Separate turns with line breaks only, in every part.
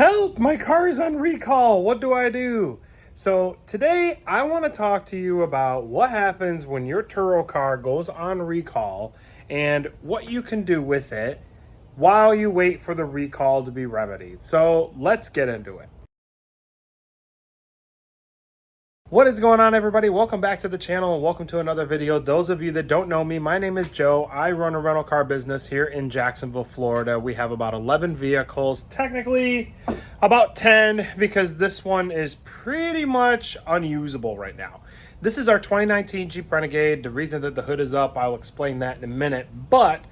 Help! My car is on recall. What do I do? So today I want to talk to you about what happens when your Turo car goes on recall and what you can do with it while you wait for the recall to be remedied. So let's get into it. What is going on, everybody? Welcome back to the channel and welcome to another video. Those of you that don't know me, my name is Joe. I run a rental car business here in Jacksonville, Florida. We have about 11 vehicles, technically about 10 because this one is pretty much unusable right now. This is our 2019 Jeep Renegade. The reason that the hood is up, I'll explain that in a minute, but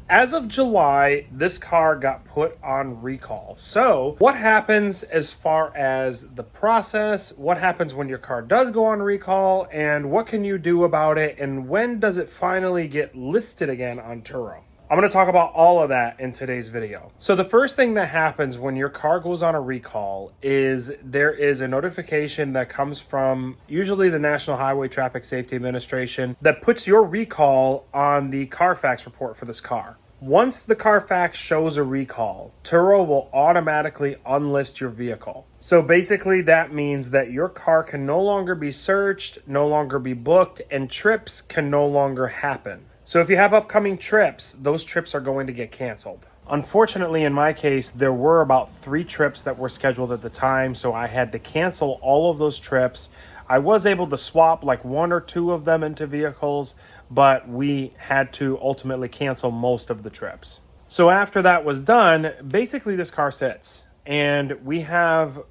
as of July, this car got put on recall. So what happens as far as the process, what happens when your car does go on recall, and what can you do about it, and when does it finally get listed again on Turo? I'm going to talk about all of that in today's video. So the first thing that happens when your car goes on a recall is there is a notification that comes from usually the National Highway Traffic Safety Administration that puts your recall on the Carfax report for this car. Once the Carfax shows a recall, Turo will automatically unlist your vehicle. So basically that means that your car can no longer be searched, no longer be booked, and trips can no longer happen. So if you have upcoming trips, those trips are going to get canceled. Unfortunately, in my case, there were about 3 trips that were scheduled at the time, so I had to cancel all of those trips. I was able to swap like 1 or 2 of them into vehicles, but we had to ultimately cancel most of the trips. So after that was done, basically this car sits, and we have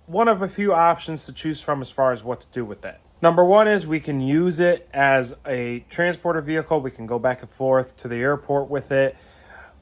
one of a few options to choose from as far as what to do with it. Number one is we can use it as a transporter vehicle. We can go back and forth to the airport with it.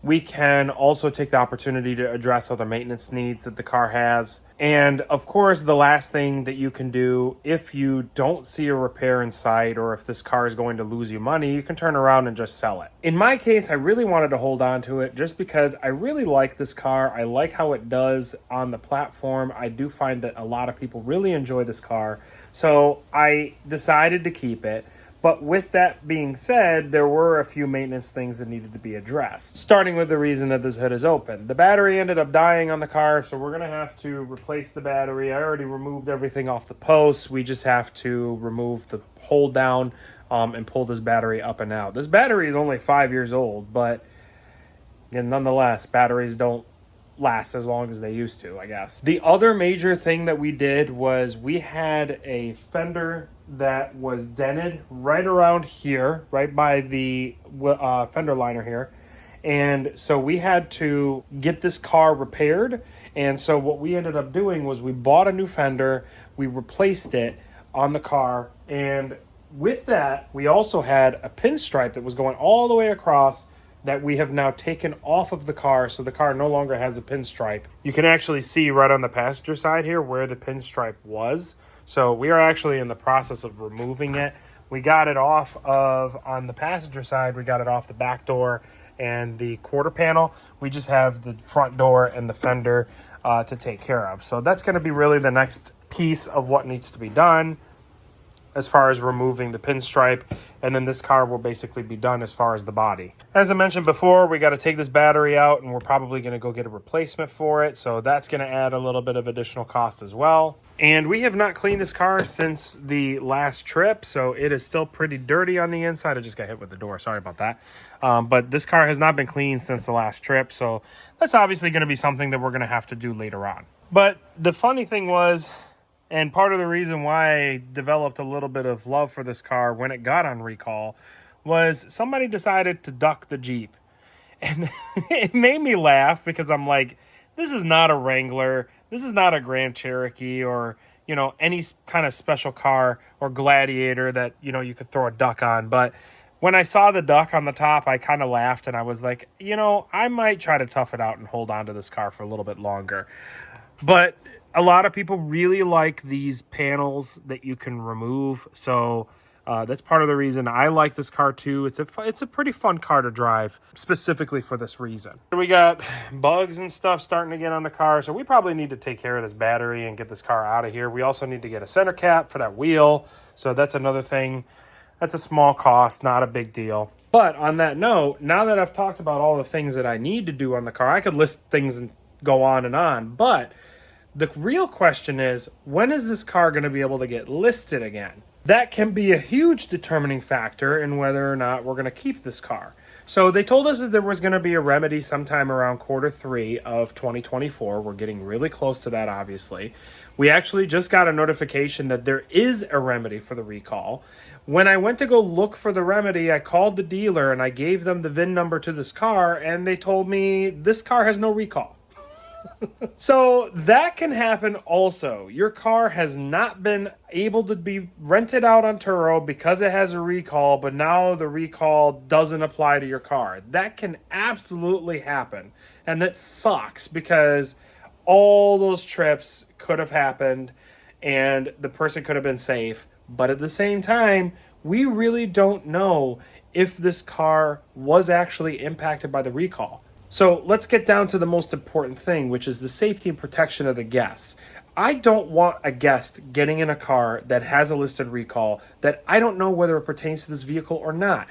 We can also take the opportunity to address other maintenance needs that the car has. And of course, the last thing that you can do if you don't see a repair in sight or if this car is going to lose you money, you can turn around and just sell it. In my case, I really wanted to hold on to it just because I really like this car. I like how it does on the platform. I do find that a lot of people really enjoy this car. So I decided to keep it. But with that being said, there were a few maintenance things that needed to be addressed. Starting with the reason that this hood is open. The battery ended up dying on the car, so we're going to have to replace the battery. I already removed everything off the posts. We just have to remove the hold down and pull this battery up and out. This battery is only 5 years old, but nonetheless, batteries don't last as long as they used to, I guess. The other major thing that we did was we had a fender that was dented right around here, right by the fender liner here. And so we had to get this car repaired. And so what we ended up doing was we bought a new fender, we replaced it on the car. And with that, we also had a pinstripe that was going all the way across that we have now taken off of the car, so the car no longer has a pinstripe. You can actually see right on the passenger side here where the pinstripe was. So we are actually in the process of removing it. We got it off of, on the passenger side, we got it off the back door and the quarter panel. We just have the front door and the fender to take care of. So that's going to be really the next piece of what needs to be done as far as removing the pinstripe, and then this car will basically be done as far as the body. As I mentioned before, we got to take this battery out, and we're probably going to go get a replacement for it, so that's going to add a little bit of additional cost as well. And we have not cleaned this car since the last trip, so it is still pretty dirty on the inside. I just got hit with the door, sorry about that. But this car has not been cleaned since the last trip, so that's obviously going to be something that we're going to have to do later on. But the funny thing was, and part of the reason why I developed a little bit of love for this car when it got on recall was somebody decided to duck the Jeep. And it made me laugh because I'm like, this is not a Wrangler. This is not a Grand Cherokee or, any kind of special car or Gladiator that, you could throw a duck on. But when I saw the duck on the top, I kind of laughed and I was like, I might try to tough it out and hold on to this car for a little bit longer. But a lot of people really like these panels that you can remove. So that's part of the reason I like this car too. It's a pretty fun car to drive specifically for this reason. We got bugs and stuff starting to get on the car. So we probably need to take care of this battery and get this car out of here. We also need to get a center cap for that wheel. So that's another thing. That's a small cost, not a big deal. But on that note, now that I've talked about all the things that I need to do on the car, I could list things go on and on. But the real question is, when is this car going to be able to get listed again? That can be a huge determining factor in whether or not we're going to keep this car. So they told us that there was going to be a remedy sometime around Q3 of 2024. We're getting really close to that, obviously. We actually just got a notification that there is a remedy for the recall. When I went to go look for the remedy, I called the dealer and I gave them the VIN number to this car, and they told me this car has no recall. So that can happen also. Your car has not been able to be rented out on Turo because it has a recall, but now the recall doesn't apply to your car. That can absolutely happen. And it sucks because all those trips could have happened and the person could have been safe. But at the same time, we really don't know if this car was actually impacted by the recall. So let's get down to the most important thing, which is the safety and protection of the guests. I don't want a guest getting in a car that has a listed recall that I don't know whether it pertains to this vehicle or not.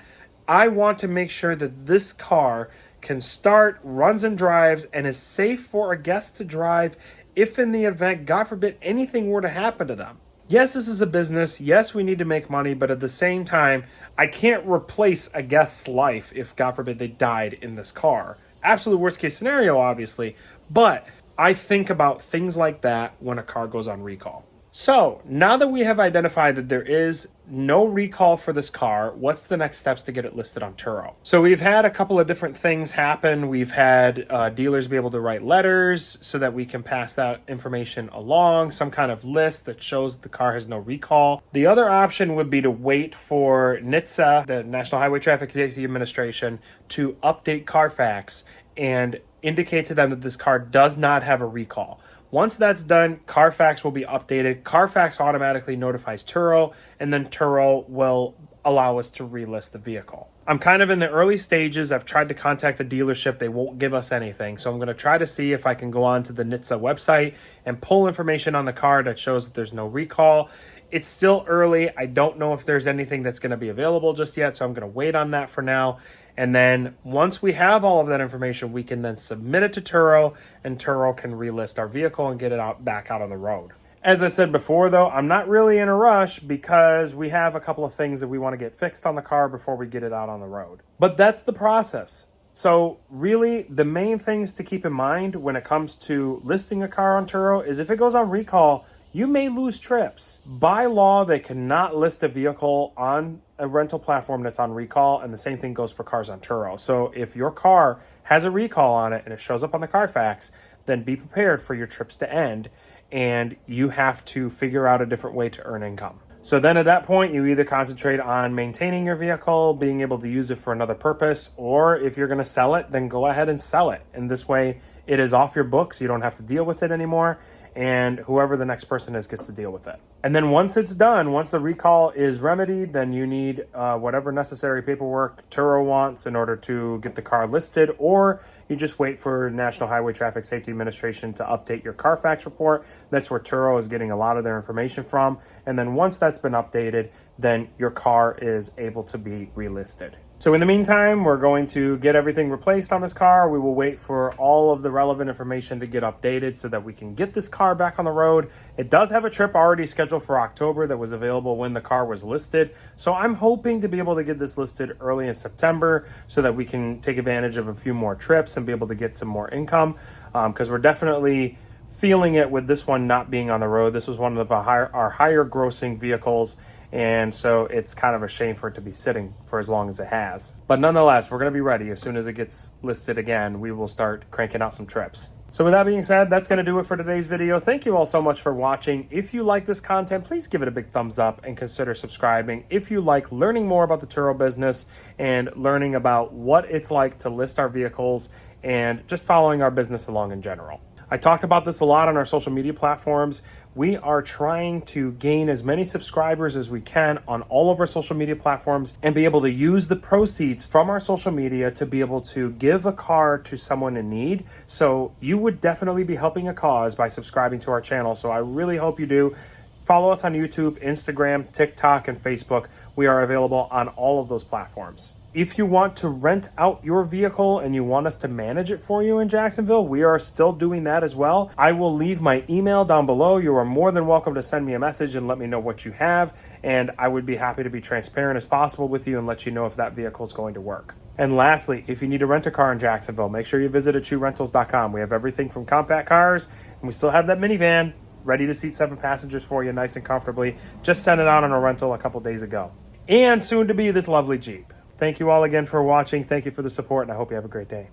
I want to make sure that this car can start, runs and drives, and is safe for a guest to drive if in the event, God forbid, anything were to happen to them. Yes, this is a business. Yes, we need to make money, but at the same time, I can't replace a guest's life if, God forbid, they died in this car. Absolute worst case scenario, obviously, but I think about things like that when a car goes on recall. So now that we have identified that there is no recall for this car, what's the next steps to get it listed on Turo? So we've had a couple of different things happen. We've had dealers be able to write letters so that we can pass that information along, some kind of list that shows that the car has no recall. The other option would be to wait for NHTSA, the National Highway Traffic Safety Administration, to update Carfax and indicate to them that this car does not have a recall. Once that's done, Carfax will be updated. Carfax automatically notifies Turo, and then Turo will allow us to relist the vehicle. I'm kind of in the early stages. I've tried to contact the dealership. They won't give us anything. So I'm going to try to see if I can go on to the NHTSA website and pull information on the car that shows that there's no recall. It's still early. I don't know if there's anything that's going to be available just yet, so I'm going to wait on that for now. And then once we have all of that information, we can then submit it to Turo, and Turo can relist our vehicle and get it back out on the road. As I said before, though, I'm not really in a rush because we have a couple of things that we want to get fixed on the car before we get it out on the road. But that's the process. So really, the main things to keep in mind when it comes to listing a car on Turo is if it goes on recall, you may lose trips. By law, they cannot list a vehicle on a rental platform that's on recall, and the same thing goes for cars on Turo. So if your car has a recall on it and it shows up on the Carfax, then be prepared for your trips to end, and you have to figure out a different way to earn income. So then at that point, you either concentrate on maintaining your vehicle, being able to use it for another purpose, or if you're going to sell it, then go ahead and sell it. And this way, it is off your books. You don't have to deal with it anymore, and whoever the next person is gets to deal with it. And then once it's done, once the recall is remedied, then you need whatever necessary paperwork Turo wants in order to get the car listed, or you just wait for National Highway Traffic Safety Administration to update your Carfax report. That's where Turo is getting a lot of their information from. And then once that's been updated, then your car is able to be relisted. So in the meantime, we're going to get everything replaced on this car. We will wait for all of the relevant information to get updated so that we can get this car back on the road. It does have a trip already scheduled for October that was available when the car was listed. So I'm hoping to be able to get this listed early in September so that we can take advantage of a few more trips and be able to get some more income, because we're definitely feeling it with this one not being on the road. This was one of our higher grossing vehicles, and so it's kind of a shame for it to be sitting for as long as it has. But nonetheless, we're going to be ready. As soon as it gets listed again, we will start cranking out some trips. So with that being said, that's going to do it for today's video. Thank you all so much for watching. If you like this content, please give it a big thumbs up and consider subscribing. If you like learning more about the Turo business and learning about what it's like to list our vehicles and just following our business along in general. I talked about this a lot on our social media platforms. We are trying to gain as many subscribers as we can on all of our social media platforms and be able to use the proceeds from our social media to be able to give a car to someone in need. So you would definitely be helping a cause by subscribing to our channel. So I really hope you do. Follow us on YouTube, Instagram, TikTok, and Facebook. We are available on all of those platforms. If you want to rent out your vehicle and you want us to manage it for you in Jacksonville, we are still doing that as well. I will leave my email down below. You are more than welcome to send me a message and let me know what you have, and I would be happy to be transparent as possible with you and let you know if that vehicle is going to work. And lastly, if you need to rent a car in Jacksonville, make sure you visit achuerentals.com. We have everything from compact cars, and we still have that minivan ready to seat 7 passengers for you nice and comfortably. Just sent it out on a rental a couple days ago. And soon to be this lovely Jeep. Thank you all again for watching. Thank you for the support, and I hope you have a great day.